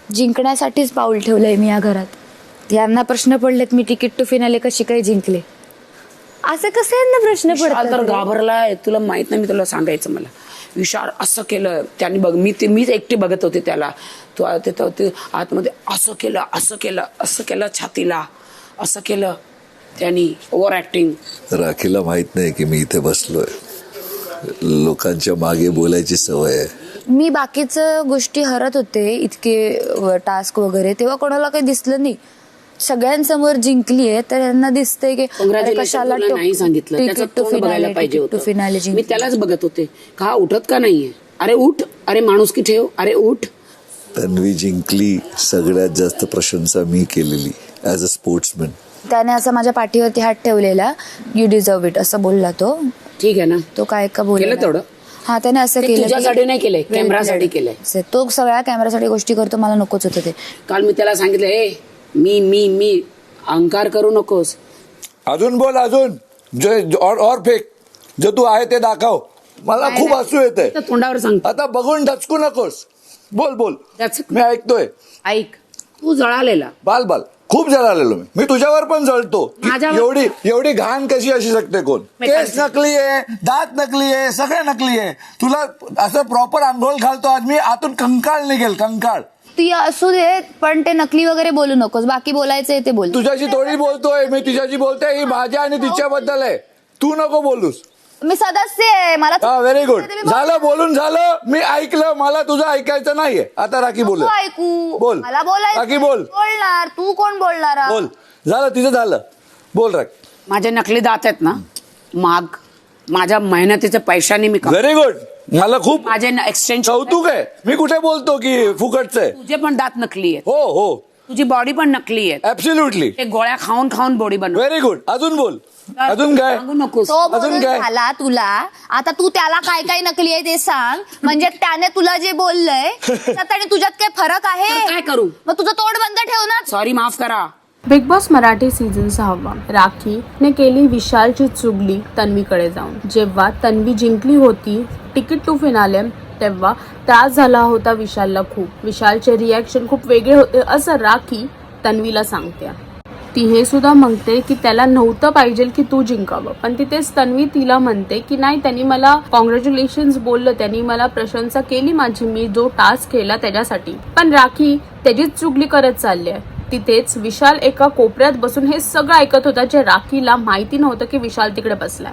जिंकण्यासाठीच पाऊल ठेवलंय मी या घरात. यांना प्रश्न पडलेत मी तिकीट टू फिनाले कशी काय जिंकले. असं कसं यांना प्रश्न विशाल तर पडतात? घाबरलाय. तुला माहित नाही, मी तुला सांगायचं मला. विशाल असं केलं त्यांनी बघ, मीच एकटी बघत होते त्याला. ते आतमध्ये असं केलं छातीला, असं केलं त्यांनी, ओव्हर ऍक्टिंग. राखीला माहित नाही की मी इथे बसलोय. लोकांच्या मागे बोलायची सवय आहे. मी बाकीचं गोष्टी हरत होते इतके टास्क वगैरे, तेव्हा कोणाला काही दिसलं नाही. सगळ्यांसमोर जिंकलीये तर यांना दिसतंय की कशाला नाही सांगितलं, त्याचं तोंड बघायला पाहिजे होतं. मी त्यालाच बघत होते, का उठत का नाहीये. अरे उठ, अरे माणुसकी ठेव, अरे उठ. तन्वी जिंकली. सगळ्यात जास्त प्रशंसा मी केलेली ऍज अ स्पोर्ट्समॅन. त्याने असं माझ्या पाठीवरती हात ठेवलेला, यू डिझर्व इट असं बोलला तो. ठीक आहे ना, तो काय का बोलला केलं तेवढं. हा त्याने असं ते केलं. तुझ्यासाठी नाही केलंय, कॅमेरासाठी केलंय. तो सगळ्या कॅमेरासाठी गोष्टी करतो, मला नकोच होतं ते. काल मी त्याला सांगितलं, ए मी अहंकार करू नकोस. अजून बोल, अजून और फेक. जो तू आहे ते दाखव. मला खूप हसू येतंय. तोंडावर सांगतो. आता बघून डचकू नकोस. बोल That's it. मी ऐकतोय. ऐक, तू जळालेला. बाल खूप जळालेलो मी तुझ्यावर पण जळतो. माझ्यावर- एवढी घाण कशी अशी शकते कोण. केस नकली आहे, दात नकली आहे, सगळं नकली आहे. तुला असं प्रॉपर आंघोळ घालतो आज मी, आतून कंकाळ निघेल, कंकाळ. ती असू दे, पण ते नकली वगैरे बोलू नकोस. बाकी बोलायचंय ते बोल. तुझ्याशी थोडी बोलतोय मी, तुझ्याशी बोलतोय. ही माझ्या आणि तिच्याबद्दल आहे. तू नको बोलूस. मी सदस्य आहे, मला हा व्हेरी गुड. झालं, बोलून झालं. मी ऐकलं. मला तुझं ऐकायचं नाहीये. आता राखी बोल. ऐकू बोल. मला बोलायचं. राखी बोल. बोलणार तू, कोण बोलणार? बोल. झालं तिचं, झालं. बोल राखी. माझे नकली दात आहेत ना, माझ्या मेहनतीच्या पैशाने मी व्हेरी गुड. मला खूप माझे एक्सचेंज कौतुक आहे. मी कुठे बोलतो की फुकटचं आहे. तुझे पण दात नकली आहेत, हो तुझी बॉडी पण नकली आहे. ऍब्सोल्युटली. ते गोळ्या खाऊन बॉडी बनव. Very good. अजून बोल. अजून काय सांगू नकोस. तो अजून बोलून काय? झाला तुला. आता तू त्याला काय काय नकली आहे ते सांग. म्हणजे त्याने तुला जे बोललंय त्यात आणि तुझ्यात काय फरक आहे? तर काय करू? मग तुझं तोंड बंद ठेव ना. सॉरी, माफ करा. बिग बॉस मराठी सीझन 6 राखीने केली विशालची चुगली तन्वीकडे जाऊन. जेव्हा तन्वी जिंकली होती तिकीट टू फिनाले, तेव्हा त्रास झाला होता विशालला खूप. विशालचे रिॲक्शन खूप वेगळे होते असं राखी तन्वीला सांगते. ती हे सुद्धा म्हणते की त्याला नव्हतं पाहिजे की तू जिंकावं, पण तिथेच तन्वी तिला म्हणते की नाही, त्यांनी मला कॉंग्रॅच्युलेशन्स बोललं, त्यांनी मला प्रशंसा केली माझी, मी जो टास्क केला त्याच्यासाठी. पण राखी त्याचीच चुगली करत चालली आहे. तिथेच विशाल एका कोपऱ्यात बसून हे सगळं ऐकत होता, जे राखीला माहिती नव्हतं की विशाल तिकडे बसलाय.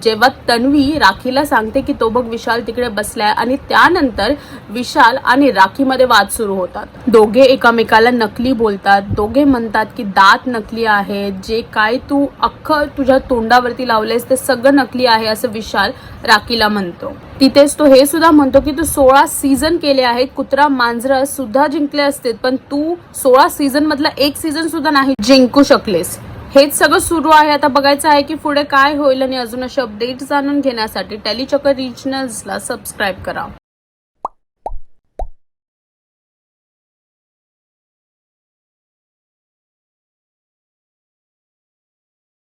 जेव्हा तन्वी राखीला सांगते की तो बघ विशाल तिकडे बसलाय, आणि त्यानंतर विशाल आणि राखीमध्ये वाद सुरू होतात. दोघे एकामेकाला नकली बोलतात. दोघे म्हणतात की दात नकली आहे, जे काय तू अख्खं तुझ्या तोंडावरती लावलेस ते सगळं नकली आहे असं विशाल राखीला म्हणतो. तिथेच तो हे सुद्धा म्हणतो की तू 16 सीझन केले आहेत, कुत्रा मांजरं सुद्धा जिंकले असते, पण तू 16 सीझन मधला एक सीझन सुद्धा नाही जिंकू शकलेस. हेच सगळं सुरू आहे. आता बघायचं आहे की पुढे काय होईल, आणि अजून अशा अपडेट्स जाणून घेण्यासाठी टेलीचक्कर रिजनल्सला सबस्क्राईब करा.